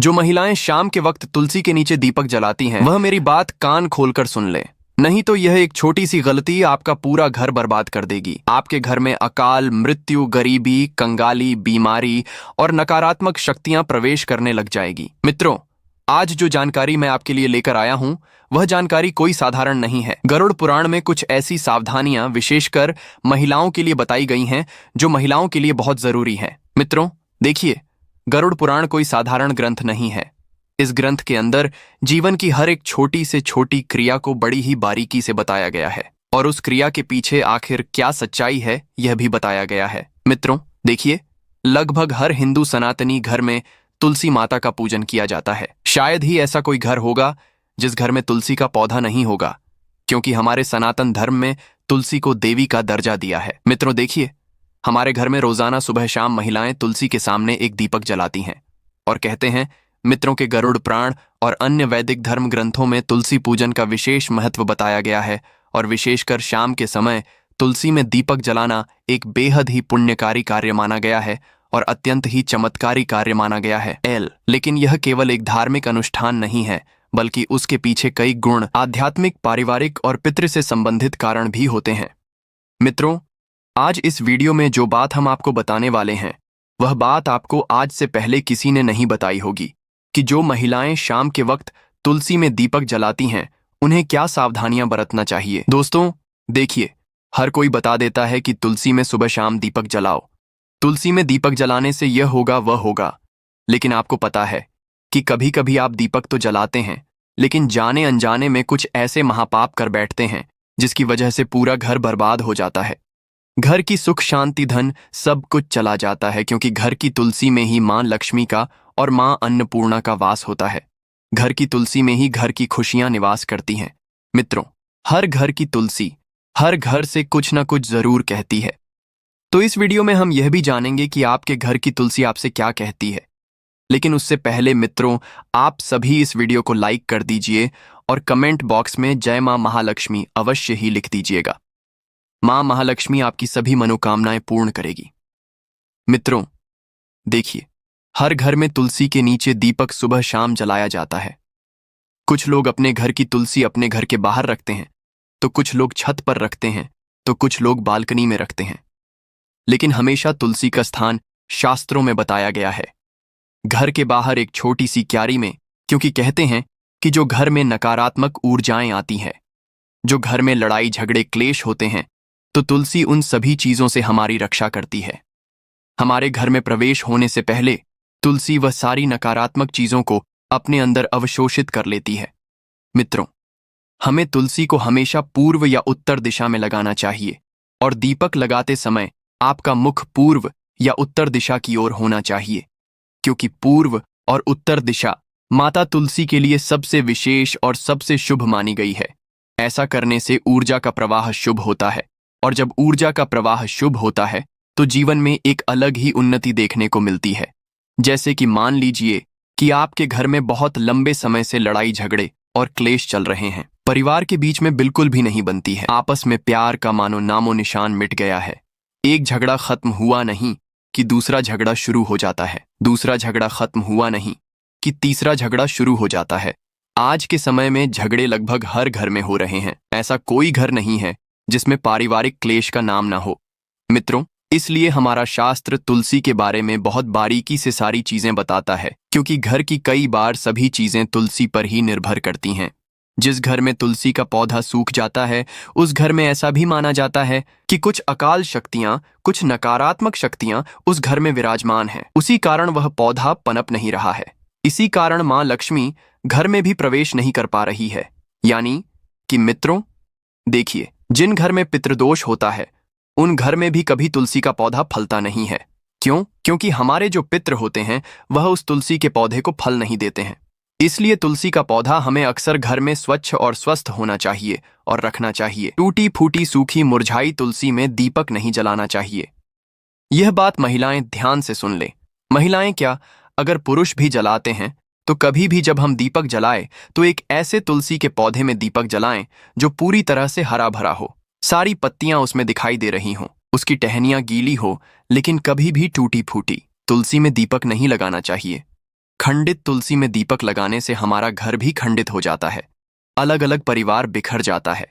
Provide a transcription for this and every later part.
जो महिलाएं शाम के वक्त तुलसी के नीचे दीपक जलाती हैं, वह मेरी बात कान खोलकर सुन ले, नहीं तो यह एक छोटी सी गलती आपका पूरा घर बर्बाद कर देगी। आपके घर में अकाल, मृत्यु, गरीबी, कंगाली, बीमारी और नकारात्मक शक्तियां प्रवेश करने लग जाएगी। मित्रों, आज जो जानकारी मैं आपके लिए लेकर आया हूं, वह जानकारी कोई साधारण नहीं है। गरुड़ पुराण में कुछ ऐसी सावधानियां विशेषकर महिलाओं के लिए बताई गई हैं जो महिलाओं के लिए बहुत जरूरी है। मित्रों देखिए, गरुड़ पुराण कोई साधारण ग्रंथ नहीं है। इस ग्रंथ के अंदर जीवन की हर एक छोटी से छोटी क्रिया को बड़ी ही बारीकी से बताया गया है और उस क्रिया के पीछे आखिर क्या सच्चाई है यह भी बताया गया है। मित्रों देखिए, लगभग हर हिंदू सनातनी घर में तुलसी माता का पूजन किया जाता है। शायद ही ऐसा कोई घर होगा जिस घर में तुलसी का पौधा नहीं होगा, क्योंकि हमारे सनातन धर्म में तुलसी को देवी का दर्जा दिया है। मित्रों देखिए, हमारे घर में रोजाना सुबह शाम महिलाएं तुलसी के सामने एक दीपक जलाती हैं और कहते हैं, मित्रों के गरुड़ पुराण और अन्य वैदिक धर्म ग्रंथों में तुलसी पूजन का विशेष महत्व बताया गया है और विशेषकर शाम के समय तुलसी में दीपक जलाना एक बेहद ही पुण्यकारी कार्य माना गया है और अत्यंत ही चमत्कारी कार्य माना गया है। लेकिन यह केवल एक धार्मिक अनुष्ठान नहीं है, बल्कि उसके पीछे कई गुण, आध्यात्मिक, पारिवारिक और पितृ से संबंधित कारण भी होते हैं। मित्रों, आज इस वीडियो में जो बात हम आपको बताने वाले हैं, वह बात आपको आज से पहले किसी ने नहीं बताई होगी कि जो महिलाएं शाम के वक्त तुलसी में दीपक जलाती हैं, उन्हें क्या सावधानियां बरतना चाहिए। दोस्तों देखिए, हर कोई बता देता है कि तुलसी में सुबह शाम दीपक जलाओ, तुलसी में दीपक जलाने से यह होगा वह होगा। लेकिन आपको पता है कि कभी कभी आप दीपक तो जलाते हैं, लेकिन जाने अनजाने में कुछ ऐसे महापाप कर बैठते हैं जिसकी वजह से पूरा घर बर्बाद हो जाता है। घर की सुख शांति धन सब कुछ चला जाता है, क्योंकि घर की तुलसी में ही मां लक्ष्मी का और मां अन्नपूर्णा का वास होता है। घर की तुलसी में ही घर की खुशियां निवास करती हैं। मित्रों, हर घर की तुलसी हर घर से कुछ ना कुछ जरूर कहती है। तो इस वीडियो में हम यह भी जानेंगे कि आपके घर की तुलसी आपसे क्या कहती है। लेकिन उससे पहले मित्रों, आप सभी इस वीडियो को लाइक कर दीजिए और कमेंट बॉक्स में जय मां महालक्ष्मी अवश्य ही लिख दीजिएगा। मां महालक्ष्मी आपकी सभी मनोकामनाएं पूर्ण करेगी। मित्रों देखिए, हर घर में तुलसी के नीचे दीपक सुबह शाम जलाया जाता है। कुछ लोग अपने घर की तुलसी अपने घर के बाहर रखते हैं, तो कुछ लोग छत पर रखते हैं, तो कुछ लोग बालकनी में रखते हैं। लेकिन हमेशा तुलसी का स्थान शास्त्रों में बताया गया है घर के बाहर एक छोटी सी क्यारी में, क्योंकि कहते हैं कि जो घर में नकारात्मक ऊर्जाएं आती हैं, जो घर में लड़ाई झगड़े क्लेश होते हैं, तो तुलसी उन सभी चीजों से हमारी रक्षा करती है। हमारे घर में प्रवेश होने से पहले तुलसी वह सारी नकारात्मक चीजों को अपने अंदर अवशोषित कर लेती है। मित्रों, हमें तुलसी को हमेशा पूर्व या उत्तर दिशा में लगाना चाहिए और दीपक लगाते समय आपका मुख पूर्व या उत्तर दिशा की ओर होना चाहिए, क्योंकि पूर्व और उत्तर दिशा माता तुलसी के लिए सबसे विशेष और सबसे शुभ मानी गई है। ऐसा करने से ऊर्जा का प्रवाह शुभ होता है, और जब ऊर्जा का प्रवाह शुभ होता है तो जीवन में एक अलग ही उन्नति देखने को मिलती है। जैसे कि मान लीजिए कि आपके घर में बहुत लंबे समय से लड़ाई झगड़े और क्लेश चल रहे हैं, परिवार के बीच में बिल्कुल भी नहीं बनती है, आपस में प्यार का मानो नामो निशान मिट गया है। एक झगड़ा खत्म हुआ नहीं कि दूसरा झगड़ा शुरू हो जाता है, दूसरा झगड़ा खत्म हुआ नहीं कि तीसरा झगड़ा शुरू हो जाता है। आज के समय में झगड़े लगभग हर घर में हो रहे हैं। ऐसा कोई घर नहीं है जिसमें पारिवारिक क्लेश का नाम ना हो। मित्रों, इसलिए हमारा शास्त्र तुलसी के बारे में बहुत बारीकी से सारी चीजें बताता है, क्योंकि घर की कई बार सभी चीजें तुलसी पर ही निर्भर करती हैं। जिस घर में तुलसी का पौधा सूख जाता है, उस घर में ऐसा भी माना जाता है कि कुछ अकाल शक्तियां, कुछ नकारात्मक शक्तियां उस घर में विराजमान हैं। उसी कारण वह पौधा पनप नहीं रहा है। इसी कारण मां लक्ष्मी घर में भी प्रवेश नहीं कर पा रही है। यानी कि मित्रों देखिए, जिन घर में पितृदोष होता है, उन घर में भी कभी तुलसी का पौधा फलता नहीं है। क्यों? क्योंकि हमारे जो पितृ होते हैं वह उस तुलसी के पौधे को फल नहीं देते हैं। इसलिए तुलसी का पौधा हमें अक्सर घर में स्वच्छ और स्वस्थ होना चाहिए और रखना चाहिए। टूटी फूटी सूखी मुरझाई तुलसी में दीपक नहीं जलाना चाहिए। यह बात महिलाएं ध्यान से सुन लें। महिलाएं क्या, अगर पुरुष भी जलाते हैं तो कभी भी जब हम दीपक जलाएं तो एक ऐसे तुलसी के पौधे में दीपक जलाएं जो पूरी तरह से हरा भरा हो, सारी पत्तियां उसमें दिखाई दे रही हों, उसकी टहनियां गीली हो, लेकिन कभी भी टूटी फूटी तुलसी में दीपक नहीं लगाना चाहिए। खंडित तुलसी में दीपक लगाने से हमारा घर भी खंडित हो जाता है, अलग अलग परिवार बिखर जाता है।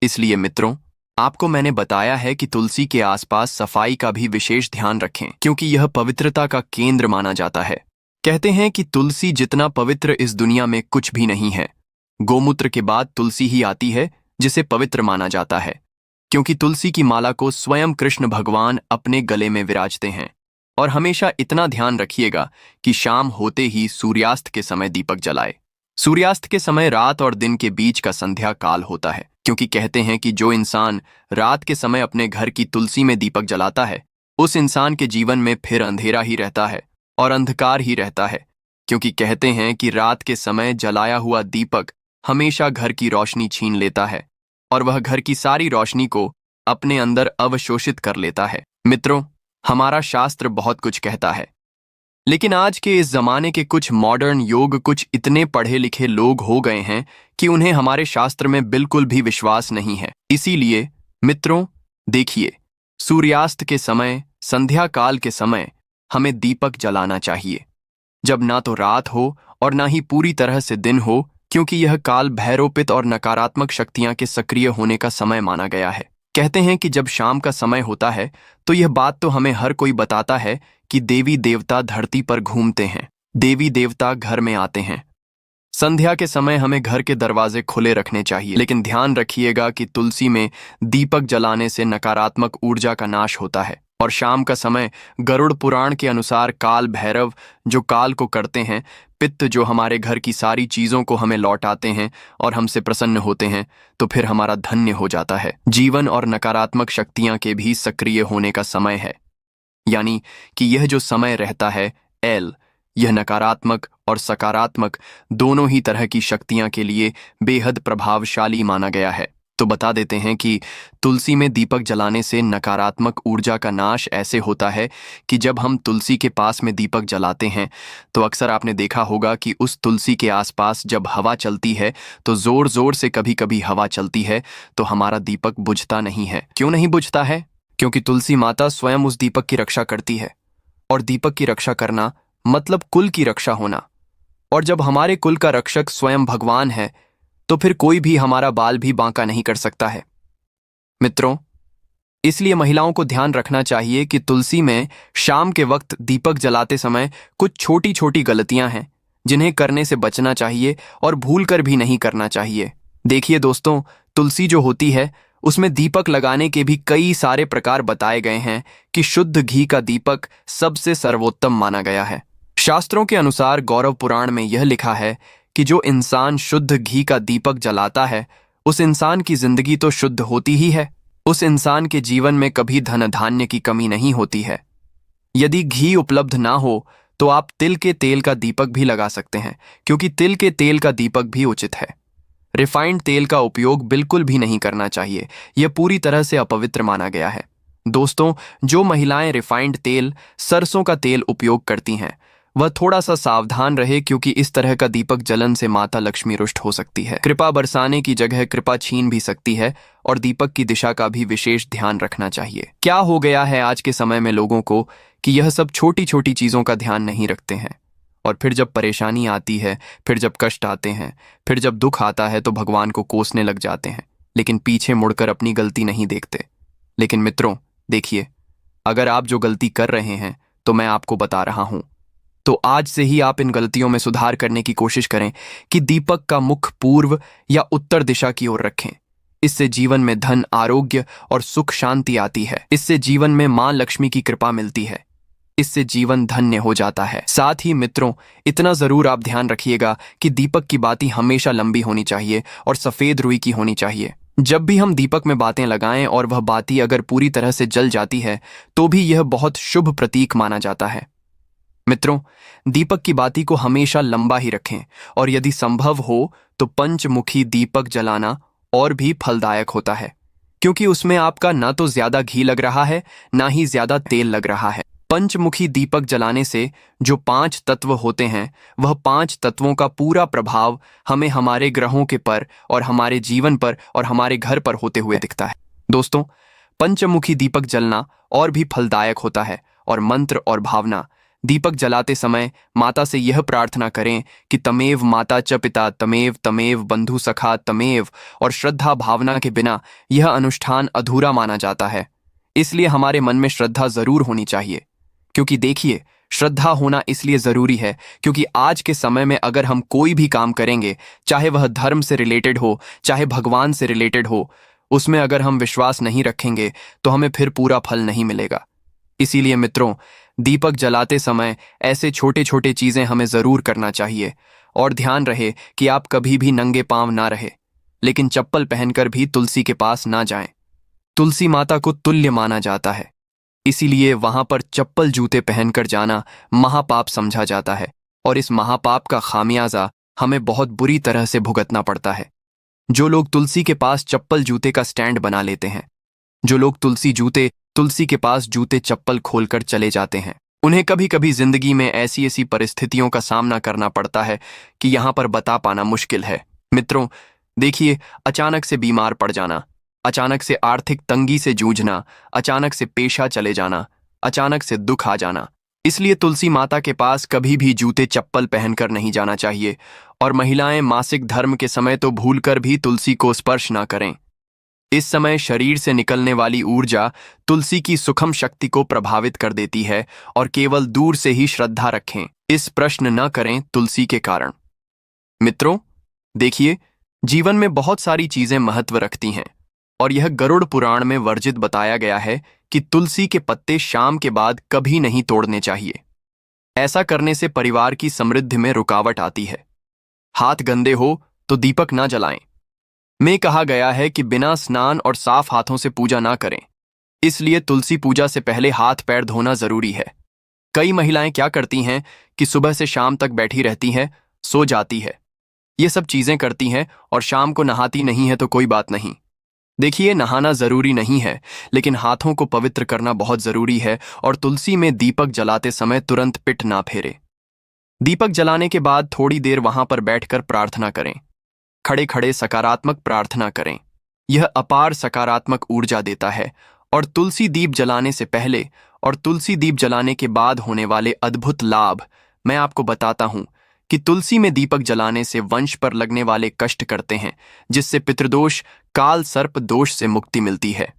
इसलिए मित्रों, आपको मैंने बताया है कि तुलसी के आसपास सफाई का भी विशेष ध्यान रखें, क्योंकि यह पवित्रता का केंद्र माना जाता है। कहते हैं कि तुलसी जितना पवित्र इस दुनिया में कुछ भी नहीं है। गोमूत्र के बाद तुलसी ही आती है जिसे पवित्र माना जाता है, क्योंकि तुलसी की माला को स्वयं कृष्ण भगवान अपने गले में विराजते हैं। और हमेशा इतना ध्यान रखिएगा कि शाम होते ही सूर्यास्त के समय दीपक जलाए। सूर्यास्त के समय रात और दिन के बीच का संध्या काल होता है, क्योंकि कहते हैं कि जो इंसान रात के समय अपने घर की तुलसी में दीपक जलाता है, उस इंसान के जीवन में फिर अंधेरा ही रहता है और अंधकार ही रहता है, क्योंकि कहते हैं कि रात के समय जलाया हुआ दीपक हमेशा घर की रोशनी छीन लेता है और वह घर की सारी रोशनी को अपने अंदर अवशोषित कर लेता है। मित्रों, हमारा शास्त्र बहुत कुछ कहता है, लेकिन आज के इस जमाने के कुछ मॉडर्न योग कुछ इतने पढ़े लिखे लोग हो गए हैं कि उन्हें हमारे शास्त्र में बिल्कुल भी विश्वास नहीं है। इसीलिए मित्रों, देखिए, सूर्यास्त के समय, संध्या काल के समय हमें दीपक जलाना चाहिए, जब ना तो रात हो और ना ही पूरी तरह से दिन हो, क्योंकि यह काल भैरोपित और नकारात्मक शक्तियां के सक्रिय होने का समय माना गया है। कहते हैं कि जब शाम का समय होता है तो यह बात तो हमें हर कोई बताता है कि देवी देवता धरती पर घूमते हैं, देवी देवता घर में आते हैं। संध्या के समय हमें घर के दरवाजे खुले रखने चाहिए, लेकिन ध्यान रखिएगा कि तुलसी में दीपक जलाने से नकारात्मक ऊर्जा का नाश होता है। और शाम का समय गरुड़ पुराण के अनुसार काल भैरव, जो काल को करते हैं, पित्त जो हमारे घर की सारी चीजों को हमें लौटाते हैं और हमसे प्रसन्न होते हैं, तो फिर हमारा धन्य हो जाता है। जीवन और नकारात्मक शक्तियां के भी सक्रिय होने का समय है, यानी कि यह जो समय रहता है यह नकारात्मक और सकारात्मक दोनों ही तरह की शक्तियां के लिए बेहद प्रभावशाली माना गया है। तो बता देते हैं कि तुलसी में दीपक जलाने से नकारात्मक ऊर्जा का नाश ऐसे होता है कि जब हम तुलसी के पास में दीपक जलाते हैं तो अक्सर आपने देखा होगा कि उस तुलसी के आसपास जब हवा चलती है तो जोर जोर से कभी कभी हवा चलती है तो हमारा दीपक बुझता नहीं है। क्यों नहीं बुझता है? क्योंकि तुलसी माता स्वयं उस दीपक की रक्षा करती है, और दीपक की रक्षा करना मतलब कुल की रक्षा होना। और जब हमारे कुल का रक्षक स्वयं भगवान है तो फिर कोई भी हमारा बाल भी बांका नहीं कर सकता है। मित्रों, इसलिए महिलाओं को ध्यान रखना चाहिए कि तुलसी में शाम के वक्त दीपक जलाते समय कुछ छोटी छोटी गलतियां हैं जिन्हें करने से बचना चाहिए और भूलकर भी नहीं करना चाहिए। देखिए दोस्तों, तुलसी जो होती है उसमें दीपक लगाने के भी कई सारे प्रकार बताए गए हैं कि शुद्ध घी का दीपक सबसे सर्वोत्तम माना गया है। शास्त्रों के अनुसार गौरव पुराण में यह लिखा है कि जो इंसान शुद्ध घी का दीपक जलाता है उस इंसान की जिंदगी तो शुद्ध होती ही है, उस इंसान के जीवन में कभी धन धान्य की कमी नहीं होती है। यदि घी उपलब्ध ना हो तो आप तिल के तेल का दीपक भी लगा सकते हैं, क्योंकि तिल के तेल का दीपक भी उचित है। रिफाइंड तेल का उपयोग बिल्कुल भी नहीं करना चाहिए, यह पूरी तरह से अपवित्र माना गया है। दोस्तों, जो महिलाएं रिफाइंड तेल, सरसों का तेल उपयोग करती हैं वह थोड़ा सा सावधान रहे, क्योंकि इस तरह का दीपक जलन से माता लक्ष्मी रुष्ट हो सकती है, कृपा बरसाने की जगह कृपा छीन भी सकती है, और दीपक की दिशा का भी विशेष ध्यान रखना चाहिए। क्या हो गया है आज के समय में लोगों को कि यह सब छोटी छोटी चीजों का ध्यान नहीं रखते हैं, और फिर जब परेशानी आती है, फिर जब कष्ट आते हैं, फिर जब दुख आता है तो भगवान को कोसने लग जाते हैं, लेकिन पीछे मुड़कर अपनी गलती नहीं देखते। लेकिन मित्रों देखिए, अगर आप जो गलती कर रहे हैं तो मैं आपको बता रहा हूं, तो आज से ही आप इन गलतियों में सुधार करने की कोशिश करें कि दीपक का मुख पूर्व या उत्तर दिशा की ओर रखें। इससे जीवन में धन, आरोग्य और सुख शांति आती है। इससे जीवन में मां लक्ष्मी की कृपा मिलती है। इससे जीवन धन्य हो जाता है। साथ ही मित्रों, इतना जरूर आप ध्यान रखिएगा कि दीपक की बाती हमेशा लंबी होनी चाहिए और सफेद रुई की होनी चाहिए। जब भी हम दीपक में बातें लगाएं और वह बाती अगर पूरी तरह से जल जाती है तो भी यह बहुत शुभ प्रतीक माना जाता है। मित्रों, दीपक की बाती को हमेशा लंबा ही रखें, और यदि संभव हो तो पंचमुखी दीपक जलाना और भी फलदायक होता है, क्योंकि उसमें आपका ना तो ज्यादा घी लग रहा है ना ही ज्यादा तेल लग रहा है। पंचमुखी दीपक जलाने से जो 5 तत्व होते हैं वह 5 तत्वों का पूरा प्रभाव हमें हमारे ग्रहों के पर और हमारे जीवन पर और हमारे घर पर होते हुए दिखता है। दोस्तों, पंचमुखी दीपक जलना और भी फलदायक होता है, और मंत्र और भावना दीपक जलाते समय माता से यह प्रार्थना करें कि तमेव माता च पिता तमेव तमेव बंधु सखा तमेव, और श्रद्धा भावना के बिना यह अनुष्ठान अधूरा माना जाता है। इसलिए हमारे मन में श्रद्धा जरूर होनी चाहिए, क्योंकि देखिए, श्रद्धा होना इसलिए जरूरी है क्योंकि आज के समय में अगर हम कोई भी काम करेंगे, चाहे वह धर्म से रिलेटेड हो, चाहे भगवान से रिलेटेड हो, उसमें अगर हम विश्वास नहीं रखेंगे तो हमें फिर पूरा फल नहीं मिलेगा। इसीलिए मित्रों, दीपक जलाते समय ऐसे छोटे छोटे चीजें हमें जरूर करना चाहिए। और ध्यान रहे कि आप कभी भी नंगे पांव ना रहे, लेकिन चप्पल पहनकर भी तुलसी के पास ना जाएं। तुलसी माता को तुल्य माना जाता है, इसीलिए वहां पर चप्पल जूते पहनकर जाना महापाप समझा जाता है, और इस महापाप का खामियाजा हमें बहुत बुरी तरह से भुगतना पड़ता है। जो लोग तुलसी के पास चप्पल जूते का स्टैंड बना लेते हैं, जो लोग तुलसी के पास जूते चप्पल खोलकर चले जाते हैं, उन्हें कभी कभी जिंदगी में ऐसी ऐसी परिस्थितियों का सामना करना पड़ता है कि यहां पर बता पाना मुश्किल है। मित्रों देखिए, अचानक से बीमार पड़ जाना, अचानक से आर्थिक तंगी से जूझना, अचानक से पेशा चले जाना, अचानक से दुख आ जाना। इसलिए तुलसी माता के पास कभी भी जूते चप्पल पहनकर नहीं जाना चाहिए। और महिलाएं मासिक धर्म के समय तो भूलकर भी तुलसी को स्पर्श ना करें। इस समय शरीर से निकलने वाली ऊर्जा तुलसी की सुखम शक्ति को प्रभावित कर देती है, और केवल दूर से ही श्रद्धा रखें, इस प्रश्न न करें तुलसी के कारण। मित्रों देखिए, जीवन में बहुत सारी चीजें महत्व रखती हैं, और यह गरुड़ पुराण में वर्जित बताया गया है कि तुलसी के पत्ते शाम के बाद कभी नहीं तोड़ने चाहिए। ऐसा करने से परिवार की समृद्धि में रुकावट आती है। हाथ गंदे हो तो दीपक ना जलाएं। में कहा गया है कि बिना स्नान और साफ हाथों से पूजा ना करें, इसलिए तुलसी पूजा से पहले हाथ पैर धोना जरूरी है। कई महिलाएं क्या करती हैं कि सुबह से शाम तक बैठी रहती हैं, सो जाती है, ये सब चीजें करती हैं और शाम को नहाती नहीं है तो कोई बात नहीं। देखिए, नहाना जरूरी नहीं है, लेकिन हाथों को पवित्र करना बहुत जरूरी है। और तुलसी में दीपक जलाते समय तुरंत पिट ना फेरे। दीपक जलाने के बाद थोड़ी देर वहां पर बैठकर प्रार्थना करें। खड़े खड़े सकारात्मक प्रार्थना करें, यह अपार सकारात्मक ऊर्जा देता है। और तुलसी दीप जलाने से पहले और तुलसी दीप जलाने के बाद होने वाले अद्भुत लाभ मैं आपको बताता हूं कि तुलसी में दीपक जलाने से वंश पर लगने वाले कष्ट करते हैं, जिससे पितृदोष, काल सर्प दोष से मुक्ति मिलती है।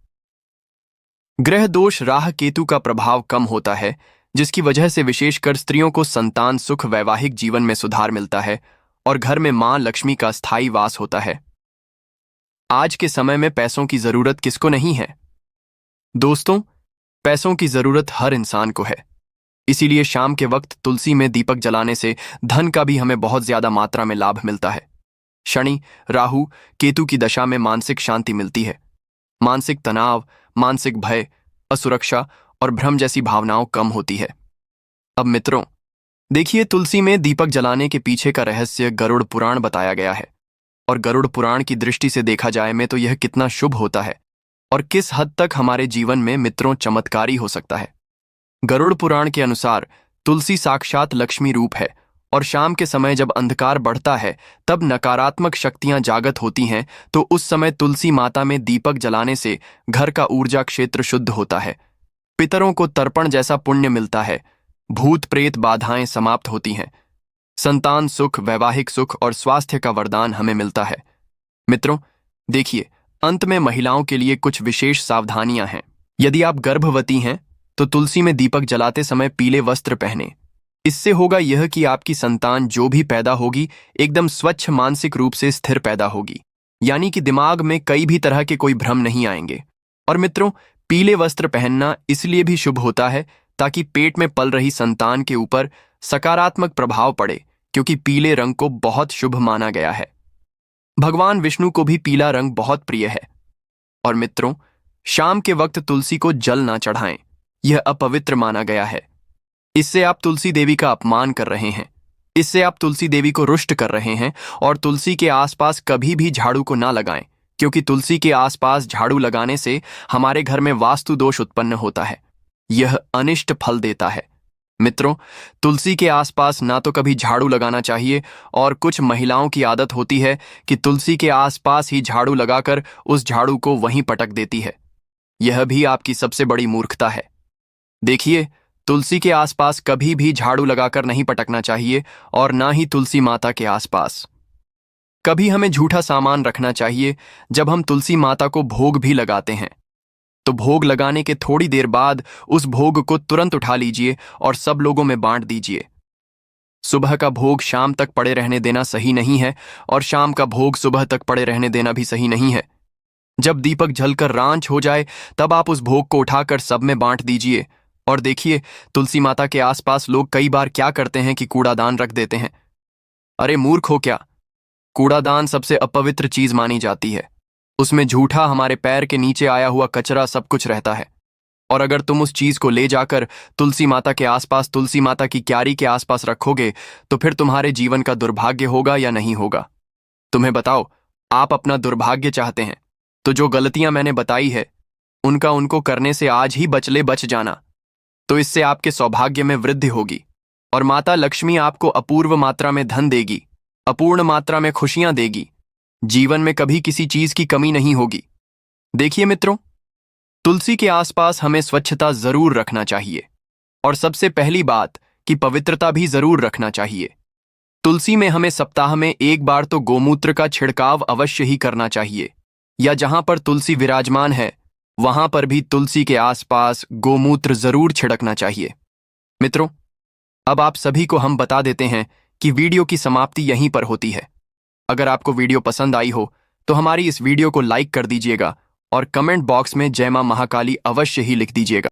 ग्रह दोष, राह केतु का प्रभाव कम होता है, जिसकी वजह से विशेषकर स्त्रियों को संतान सुख, वैवाहिक जीवन में सुधार मिलता है, और घर में मां लक्ष्मी का स्थायी वास होता है। आज के समय में पैसों की जरूरत किसको नहीं है? दोस्तों, पैसों की जरूरत हर इंसान को है। इसीलिए शाम के वक्त तुलसी में दीपक जलाने से धन का भी हमें बहुत ज्यादा मात्रा में लाभ मिलता है। शनि, राहु, केतु की दशा में मानसिक शांति मिलती है। मानसिक तनाव, मानसिक भय, असुरक्षा और भ्रम जैसी भावनाओं कम होती है। अब मित्रों देखिए, तुलसी में दीपक जलाने के पीछे का रहस्य गरुड़ पुराण बताया गया है। और गरुड़ पुराण की दृष्टि से देखा जाए में तो यह कितना शुभ होता है और किस हद तक हमारे जीवन में मित्रों चमत्कारी हो सकता है। गरुड़ पुराण के अनुसार तुलसी साक्षात लक्ष्मी रूप है, और शाम के समय जब अंधकार बढ़ता है तब नकारात्मक शक्तियां जागृत होती हैं, तो उस समय तुलसी माता में दीपक जलाने से घर का ऊर्जा क्षेत्र शुद्ध होता है, पितरों को तर्पण जैसा पुण्य मिलता है, भूत प्रेत बाधाएं समाप्त होती हैं, संतान सुख, वैवाहिक सुख और स्वास्थ्य का वरदान हमें मिलता है। मित्रों देखिए, अंत में महिलाओं के लिए कुछ विशेष सावधानियां हैं। यदि आप गर्भवती हैं तो तुलसी में दीपक जलाते समय पीले वस्त्र पहने। इससे होगा यह कि आपकी संतान जो भी पैदा होगी एकदम स्वच्छ, मानसिक रूप से स्थिर पैदा होगी, यानी कि दिमाग में कई भी तरह के कोई भ्रम नहीं आएंगे। और मित्रों, पीले वस्त्र पहनना इसलिए भी शुभ होता है ताकि पेट में पल रही संतान के ऊपर सकारात्मक प्रभाव पड़े, क्योंकि पीले रंग को बहुत शुभ माना गया है। भगवान विष्णु को भी पीला रंग बहुत प्रिय है। और मित्रों, शाम के वक्त तुलसी को जल ना चढ़ाएं, यह अपवित्र माना गया है। इससे आप तुलसी देवी का अपमान कर रहे हैं, इससे आप तुलसी देवी को रुष्ट कर रहे हैं। और तुलसी के आसपास कभी भी झाड़ू को ना लगाएं, क्योंकि तुलसी के आसपास झाड़ू लगाने से हमारे घर में वास्तु दोष उत्पन्न होता है, यह अनिष्ट फल देता है। मित्रों, तुलसी के आसपास ना तो कभी झाड़ू लगाना चाहिए, और कुछ महिलाओं की आदत होती है कि तुलसी के आसपास ही झाड़ू लगाकर उस झाड़ू को वहीं पटक देती है। यह भी आपकी सबसे बड़ी मूर्खता है। देखिए, तुलसी के आसपास कभी भी झाड़ू लगाकर नहीं पटकना चाहिए और ना ही तुलसी माता के आसपास। कभी हमें झूठा सामान रखना चाहिए। जब हम तुलसी माता को भोग भी लगाते हैं तो भोग लगाने के थोड़ी देर बाद उस भोग को तुरंत उठा लीजिए और सब लोगों में बांट दीजिए। सुबह का भोग शाम तक पड़े रहने देना सही नहीं है और शाम का भोग सुबह तक पड़े रहने देना भी सही नहीं है। जब दीपक जलकर रांच हो जाए तब आप उस भोग को उठाकर सब में बांट दीजिए। और देखिए, तुलसी माता के आसपास लोग कई बार क्या करते हैं कि कूड़ादान रख देते हैं। अरे मूर्ख हो क्या? कूड़ादान सबसे अपवित्र चीज मानी जाती है। उसमें झूठा हमारे पैर के नीचे आया हुआ कचरा सब कुछ रहता है। और अगर तुम उस चीज को ले जाकर तुलसी माता के आसपास, तुलसी माता की क्यारी के आसपास रखोगे तो फिर तुम्हारे जीवन का दुर्भाग्य होगा या नहीं होगा? तुम्हें बताओ, आप अपना दुर्भाग्य चाहते हैं तो जो गलतियां मैंने बताई है उनको करने से आज ही बच जाना। तो इससे आपके सौभाग्य में वृद्धि होगी और माता लक्ष्मी आपको अपूर्व मात्रा में धन देगी, अपूर्ण मात्रा में खुशियां देगी। जीवन में कभी किसी चीज की कमी नहीं होगी। देखिए मित्रों, तुलसी के आसपास हमें स्वच्छता जरूर रखना चाहिए और सबसे पहली बात कि पवित्रता भी जरूर रखना चाहिए। तुलसी में हमें सप्ताह में एक बार तो गोमूत्र का छिड़काव अवश्य ही करना चाहिए, या जहां पर तुलसी विराजमान है वहां पर भी तुलसी के आसपास गोमूत्र जरूर छिड़कना चाहिए। मित्रों, अब आप सभी को हम बता देते हैं कि वीडियो की समाप्ति यहीं पर होती है। अगर आपको वीडियो पसंद आई हो तो हमारी इस वीडियो को लाइक कर दीजिएगा और कमेंट बॉक्स में जय मां महाकाली अवश्य ही लिख दीजिएगा।